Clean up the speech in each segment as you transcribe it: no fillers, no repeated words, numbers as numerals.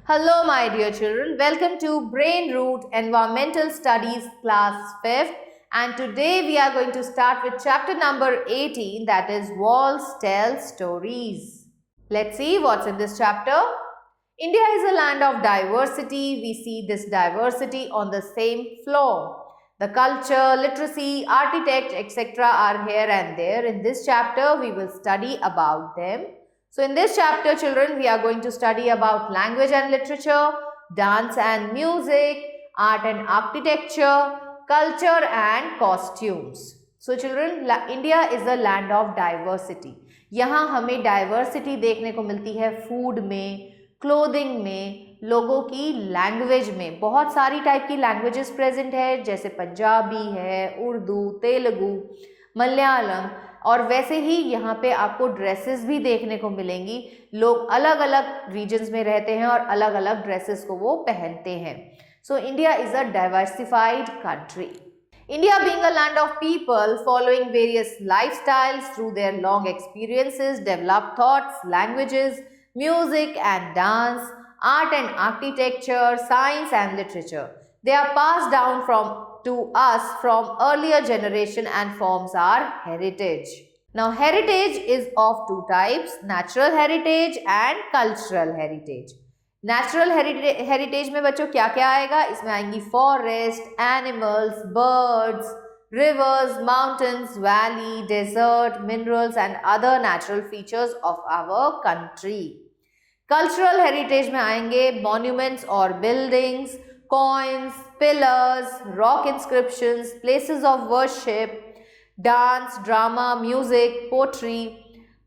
Hello, my dear children. Welcome to Brain Root Environmental Studies Class 5th. And today we are going to start with chapter number 18, that is Walls Tell Stories. Let's see what's in this chapter. India is a land of diversity. We see this diversity on the same floor. The culture, literacy, architect, etc. are here and there. In this chapter, we will study about them. So in this chapter, children, we are going to study about language and literature, dance and music, art and architecture, culture and costumes. So children, India is a land of diversity. यहाँ हमें diversity देखने को मिलती है food में, clothing में, लोगों की लैंग्वेज में. बहुत सारी टाइप की लैंग्वेजेस प्रेजेंट है, जैसे पंजाबी है, उर्दू, तेलुगु, मलयालम. और वैसे ही यहाँ पे आपको ड्रेसेस भी देखने को मिलेंगी. लोग अलग अलग रीजन्स में रहते हैं और अलग अलग ड्रेसेस को वो पहनते हैं. So India is a diversified country. India being a land of people following various lifestyles through their long experiences, developed thoughts, languages, music and dance, art and architecture, science and literature. They are passed down to us from earlier generation and forms our heritage. Now heritage is of two types, natural heritage and cultural heritage. Natural heritage में बच्चों क्या क्या आएगा? इसमें आएंगी forest, animals, birds, rivers, mountains, valley, desert, minerals and other natural features of our country. Cultural heritage में आएंगे monuments और buildings, coins, pillars, rock inscriptions, places of worship, dance, drama, music,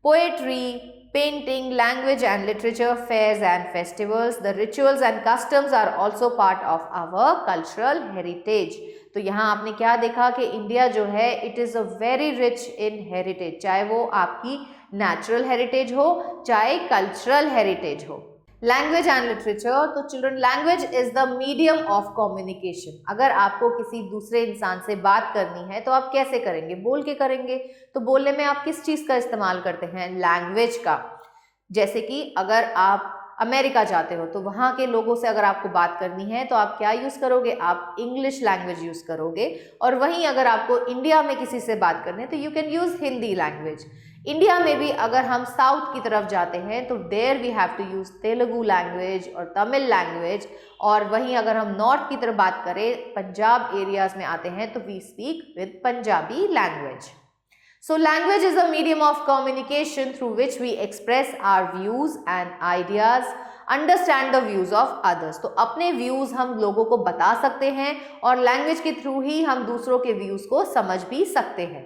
poetry, painting, language and literature, fairs and festivals. The rituals and customs are also part of our cultural heritage. तो यहाँ आपने क्या देखा कि India जो है it is a very rich in heritage, चाहे वो आपकी natural heritage हो चाहे cultural heritage हो. Language and literature. तो children, language is the medium of communication. अगर आपको किसी दूसरे इंसान से बात करनी है तो आप कैसे करेंगे? बोल के करेंगे. तो बोलने में आप किस चीज़ का इस्तेमाल करते हैं? लैंग्वेज का. जैसे कि अगर आप अमेरिका जाते हो तो वहाँ के लोगों से अगर आपको बात करनी है तो आप क्या यूज़ करोगे? आप इंग्लिश लैंग्वेज यूज़ करोगे. और वहीं अगर आपको इंडिया में किसी से बात करनी है तो you can use Hindi language. India में भी अगर हम साउथ की तरफ जाते हैं तो there we have to use Telugu language और तमिल लैंग्वेज. और वहीं अगर हम नॉर्थ की तरफ बात करें, पंजाब एरियाज़ में आते हैं तो we speak with Punjabi language. So language is a medium of communication through which we express our views and ideas, understand the views of others. तो अपने views हम लोगों को बता सकते हैं और language के थ्रू ही हम दूसरों के views को समझ भी सकते हैं.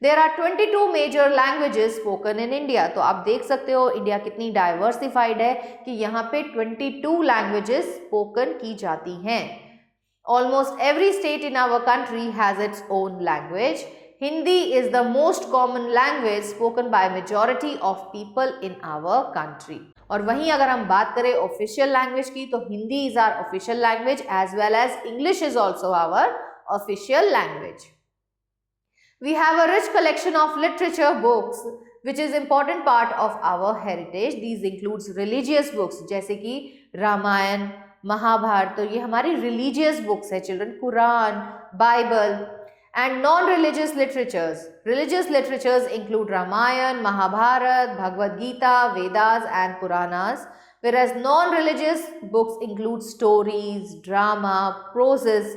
There are 22 major languages spoken in India. तो आप देख सकते हो इंडिया कितनी डाइवर्सिफाइड है कि यहाँ पे 22 languages spoken की जाती हैं. Almost every state in our country has its own language. Hindi is the most common language spoken by majority of people in our country. और वहीं अगर हम बात करें ऑफिशियल लैंग्वेज की तो Hindi is our official language as well as English is also our official language. We have a rich collection of literature books which is important part of our heritage. These includes religious books जैसे कि रामायण, महाभारत. तो ये हमारी religious books है children. Quran, Bible. And non-religious literatures. Religious literatures include Ramayana, Mahabharata, Bhagavad Gita, Vedas and Puranas, whereas non-religious books include stories, drama, proses,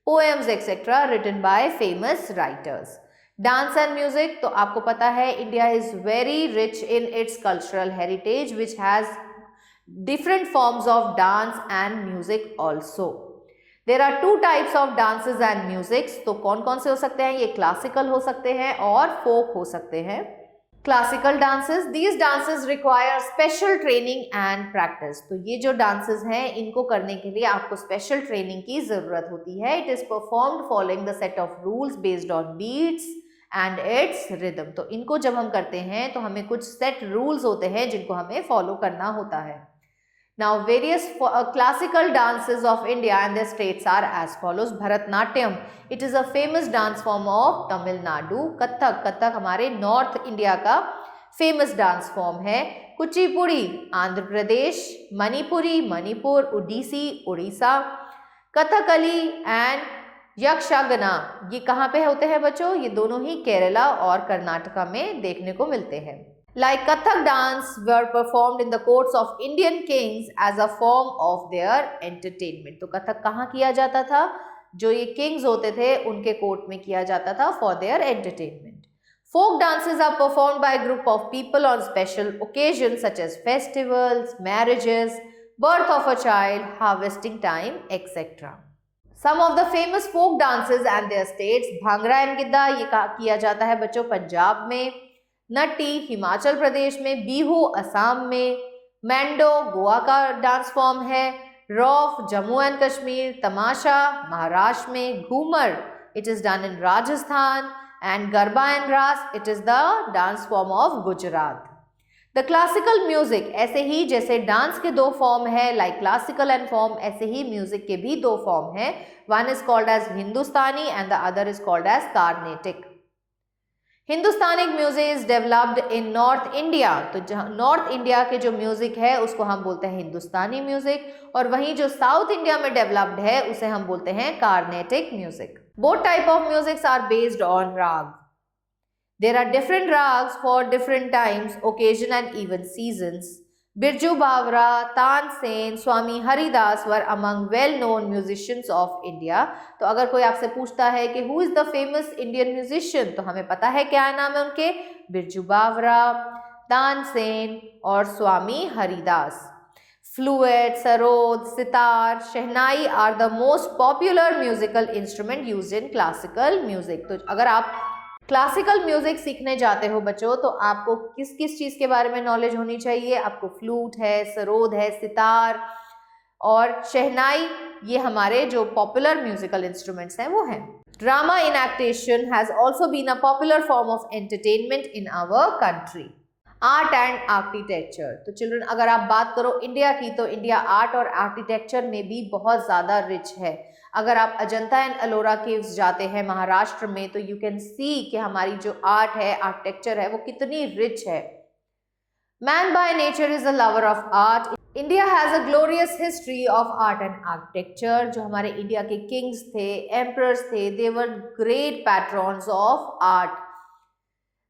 poems etc. written by famous writers. Dance and music. तो आपको पता है India is very rich in its cultural heritage which has different forms of dance and music also. There are two types of dances and musics. तो कौन कौन से हो सकते हैं? ये क्लासिकल हो सकते हैं और फोक हो सकते हैं. Classical dances. These dances require special training and practice. तो ये जो डांसेस हैं इनको करने के लिए आपको स्पेशल ट्रेनिंग की ज़रूरत होती है. It is performed following the set of rules based on beats and its rhythm. तो इनको जब हम करते हैं तो हमें कुछ सेट रूल्स होते हैं जिनको हमें फॉलो करना होता है. Now various classical dances of India and their states are as follows. Bharatnatyam, it is a famous dance form of Tamil Nadu. Kathak, Kathak हमारे नॉर्थ इंडिया का फेमस डांस फॉर्म है कुचिपुड़ी आंध्र प्रदेश, मणिपुरी मणिपुर, ओडिसी उड़ीसा, कथकली एंड यक्षगाना ये कहाँ पे होते हैं बच्चों? ये दोनों ही केरला और कर्नाटका में देखने को मिलते हैं। Like Kathak dance were performed in the courts of Indian kings as a form of their entertainment. तो कथक कहाँ किया जाता था? जो ये किंग्स होते थे उनके कोर्ट में किया जाता था for their entertainment. Folk dances are performed by a group of people on special occasions such as festivals, marriages, birth of a child, harvesting time, etc. Some of the famous folk dances and their states, bhangra and Giddha ये किया जाता है बच्चों पंजाब में, Nutty Himachal Pradesh में, बिहू असम में, मैंडो गोवा का dance form है, रौफ जम्मू एंड कश्मीर, तमाशा महाराष्ट्र में, Ghoomar it is done in Rajasthan and Garba and Raas it is the dance form of Gujarat. The classical music, ऐसे ही जैसे डांस के दो फॉर्म है लाइक क्लासिकल एंड फॉर्म, ऐसे ही म्यूजिक के भी दो फॉर्म है, one is called as Hindustani and the other is called as Carnatic. Hindustanic music is developed in north India, तो नॉर्थ इंडिया के जो म्यूजिक है उसको हम बोलते हैं हिंदुस्तानी म्यूजिक, और वहीं जो साउथ इंडिया में डेवलप्ड है उसे हम बोलते हैं Carnatic music. Both type of musics are based on raga. There are different rags for different times, occasion and even seasons. Birju Bawra, Tansen, Swami Haridas were among well-known musicians of India. तो अगर कोई आपसे पूछता है कि who is the famous Indian musician, तो हमें पता है क्या नाम है उनके, बिरजू बावरा, तानसेन और स्वामी Haridas. Flute, sarod, sitar, shehnai are the most popular musical instrument used in classical music. तो अगर आप क्लासिकल म्यूजिक सीखने जाते हो बच्चों तो आपको किस किस चीज़ के बारे में नॉलेज होनी चाहिए? आपको फ्लूट है, सरोद है, सितार और शहनाई, ये हमारे जो पॉपुलर म्यूजिकल इंस्ट्रूमेंट्स हैं वो हैं। Drama enactment has also been a popular form of entertainment in our country. Art and architecture, तो चिल्ड्रन अगर आप बात करो इंडिया की तो इंडिया आर्ट और आर्किटेक्चर में भी बहुत ज़्यादा रिच है। अगर आप अजंता एंड एलोरा केव्स जाते हैं महाराष्ट्र में तो यू कैन सी कि हमारी जो आर्ट है, आर्किटेक्चर है, वो कितनी रिच है। Man by nature is a lover of art. India has a glorious history of art and architecture. जो हमारे इंडिया के किंग्स थे, एम्परर्स थे, they were great patrons of art.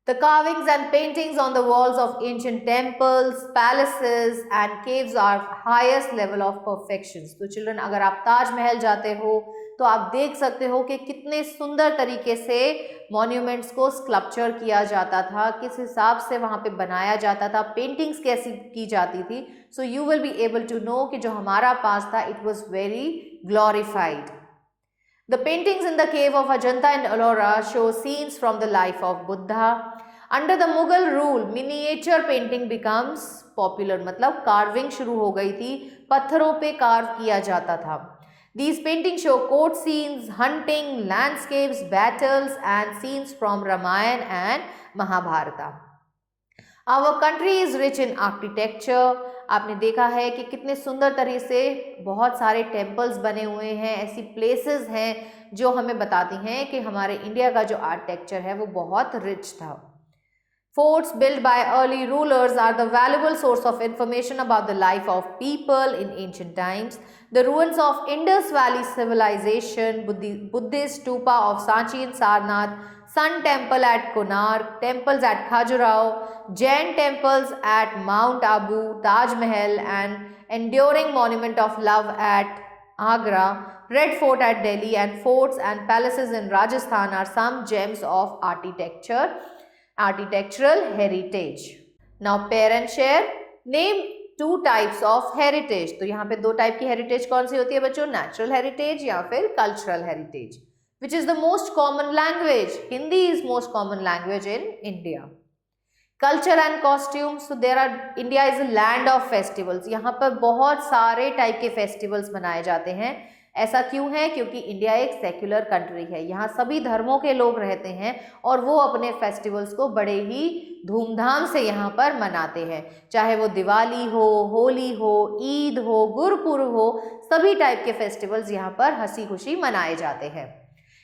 The carvings and paintings on the walls of ancient temples, palaces and caves are highest level of perfections. तो children अगर आप ताजमहल जाते हो तो आप देख सकते हो कि कितने सुंदर तरीके से मॉन्यूमेंट्स को स्कल्पचर किया जाता था, किस हिसाब से वहाँ पे बनाया जाता था, पेंटिंग्स कैसी की जाती थी। So you will be able to know कि जो हमारा पास था it was very glorified. The paintings in the cave of Ajanta and Ellora show scenes from the life of Buddha. Under the Mughal rule, miniature painting becomes popular. मतलब carving शुरू हो गई थी, पत्थरों पे कार्व किया जाता था। These paintings show court scenes, hunting, landscapes, battles and scenes from Ramayana and Mahabharata. Our country is rich in architecture. आपने देखा है कि कितने सुंदर तरीके से बहुत सारे टेम्पल्स बने हुए हैं, ऐसी प्लेसेस हैं जो हमें बताती हैं कि हमारे इंडिया का जो आर्किटेक्चर है वो बहुत रिच था। Forts built by early rulers are the valuable source of information about the life of people in ancient times. The ruins of Indus Valley civilization, Buddhist stupa of Sanchi and Sarnath, Sun Temple at Konark, temples at Khajuraho, Jain temples at Mount Abu, Taj Mahal and enduring monument of love at Agra, Red Fort at Delhi and forts and palaces in Rajasthan are some gems of architectural heritage. Now pair and share. Name two types of heritage. तो यहाँ पे दो type की heritage कौन सी होती है बच्चों? Natural heritage या फिर cultural heritage. Which is the most common language? Hindi is most common language in India. Culture and costumes. So there are, India is a land of festivals. यहाँ पर बहुत सारे टाइप के फेस्टिवल्स मनाए जाते हैं। ऐसा क्यों है? क्योंकि इंडिया एक सेक्युलर कंट्री है, यहाँ सभी धर्मों के लोग रहते हैं और वो अपने फेस्टिवल्स को बड़े ही धूमधाम से यहाँ पर मनाते हैं, चाहे वो दिवाली हो, होली हो, ईद हो, गुरपुरब हो, सभी टाइप के फेस्टिवल्स यहाँ पर हंसी खुशी मनाए जाते हैं।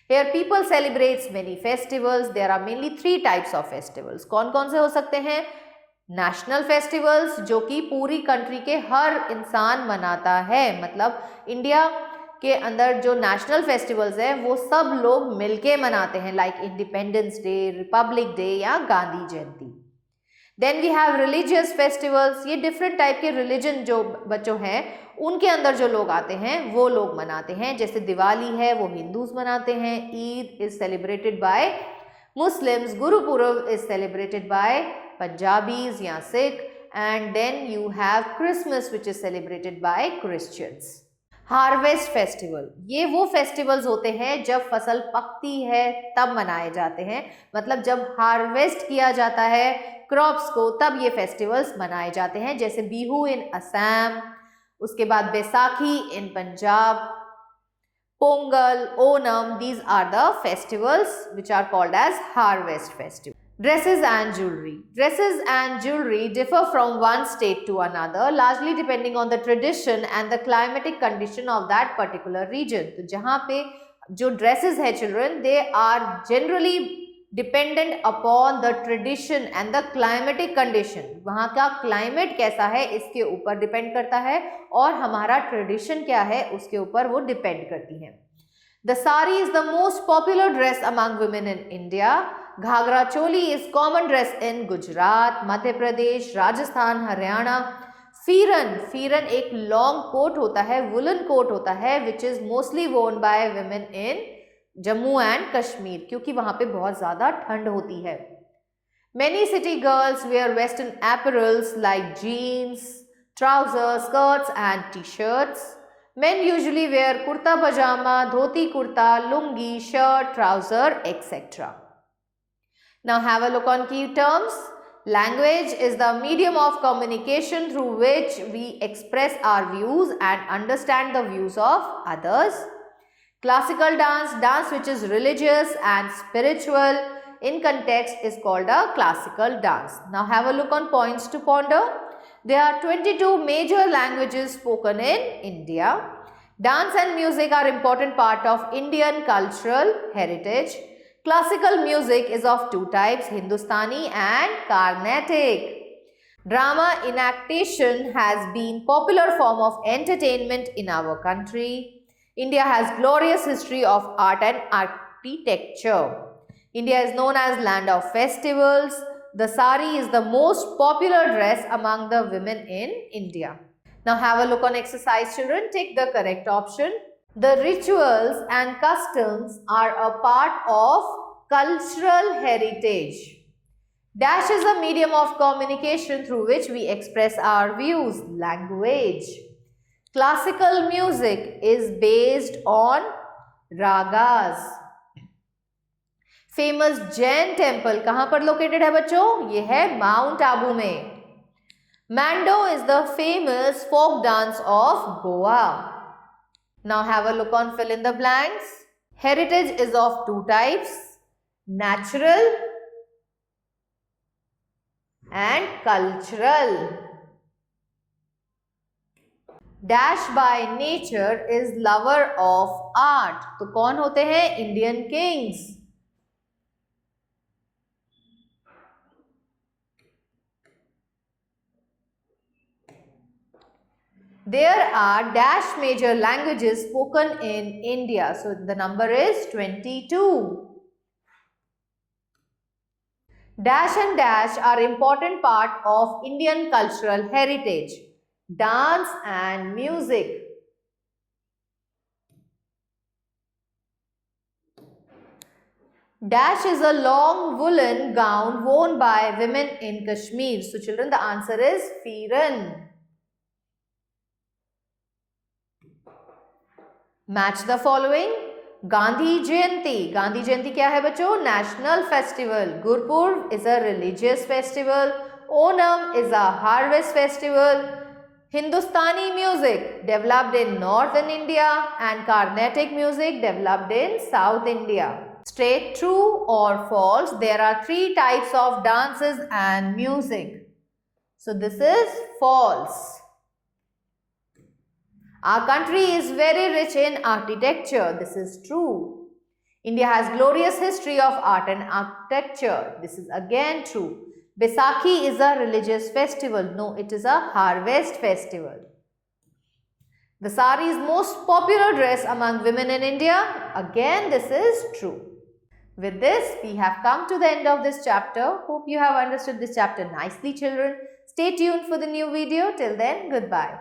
Here people celebrates many festivals. There are mainly three types of festivals. कौन कौन से हो सकते हैं? नेशनल फेस्टिवल्स जो कि पूरी कंट्री के हर इंसान मनाता है, मतलब इंडिया के अंदर जो नेशनल फेस्टिवल्स हैं वो सब लोग मिलके मनाते हैं, like Independence Day, Republic Day या Gandhi Jayanti. Then we have religious festivals, ये डिफरेंट टाइप के रिलीजन जो बच्चों हैं उनके अंदर जो लोग आते हैं वो लोग मनाते हैं। जैसे दिवाली है वो हिंदूज मनाते हैं, Eid is celebrated by Muslims, Gurpurab is celebrated by Punjabis या Sikh, and then you have Christmas which is celebrated by Christians. Harvest festival, ये वो फेस्टिवल्स होते हैं जब फसल पकती है तब मनाए जाते हैं, मतलब जब हार्वेस्ट किया जाता है क्रॉप्स को तब ये फेस्टिवल्स मनाए जाते हैं। जैसे बिहू इन असम, उसके बाद बैसाखी इन Punjab, Pongal, Onam, these are the festivals which are called as harvest festival. Dresses and jewelry. Dresses and jewelry differ from one state to another, largely depending on the tradition and the climatic condition of that particular region. तो जहाँ पे जो dresses है children, they are generally dependent upon the tradition and the climatic condition. वहाँ का climate कैसा है इसके ऊपर depend करता है, और हमारा tradition क्या है उसके ऊपर वो depend करती है। The sari is the most popular dress among women in India. Ghagra choli is common dress in Gujarat, Madhya Pradesh, Rajasthan, Haryana. Feeran एक long coat होता है, woolen coat होता है, which is mostly worn by women in Jammu and Kashmir, क्योंकि वहाँ पे बहुत ज़्यादा ठंड होती है। Many city girls wear western apparels like jeans, trousers, skirts and t-shirts. Men usually wear kurta pajama, dhoti kurta, lungi, shirt, trouser, etc. Now have a look on key terms. Language is the medium of communication through which we express our views and understand the views of others. Classical dance, dance which is religious and spiritual in context, is called a classical dance. Now have a look on points to ponder. There are 22 major languages spoken in India. Dance and music are important part of Indian cultural heritage. Classical music is of two types, Hindustani and Carnatic. Drama enactation has been popular form of entertainment in our country. India has glorious history of art and architecture. India is known as land of festivals. The sari is the most popular dress among the women in India. Now have a look on exercise children. Take the correct option. The rituals and customs are a part of cultural heritage. Dash is a medium of communication through which we express our views. Language. Classical music is based on ragas. Famous Jain temple कहां पर located है बच्चों? ये है Mount Abu में। Mando is the famous folk dance of Goa. Now have a look on fill in the blanks. Heritage is of two types, natural and cultural. Dash by nature is lover of art. तो कौन होते हैं? Indian kings. There are dash major languages spoken in India. So the number is 22. Dash and dash are important part of Indian cultural heritage. Dance and music. Dash is a long woolen gown worn by women in Kashmir. So children, the answer is Feeran. Match the following. Gandhi Jayanti, Gandhi Jayanti क्या है बच्चों? National festival. Gurpurab is a religious festival. Onam is a harvest festival. Hindustani music developed in northern India and Carnatic music developed in south India. State true और false, there are 3 types of dances and music. So this is false. Our country is very rich in architecture. This is true. India has glorious history of art and architecture. This is again true. Baisakhi is a religious festival. No, it is a harvest festival. The sari is most popular dress among women in India. Again, this is true. With this, we have come to the end of this chapter. Hope you have understood this chapter nicely, children. Stay tuned for the new video. Till then, goodbye.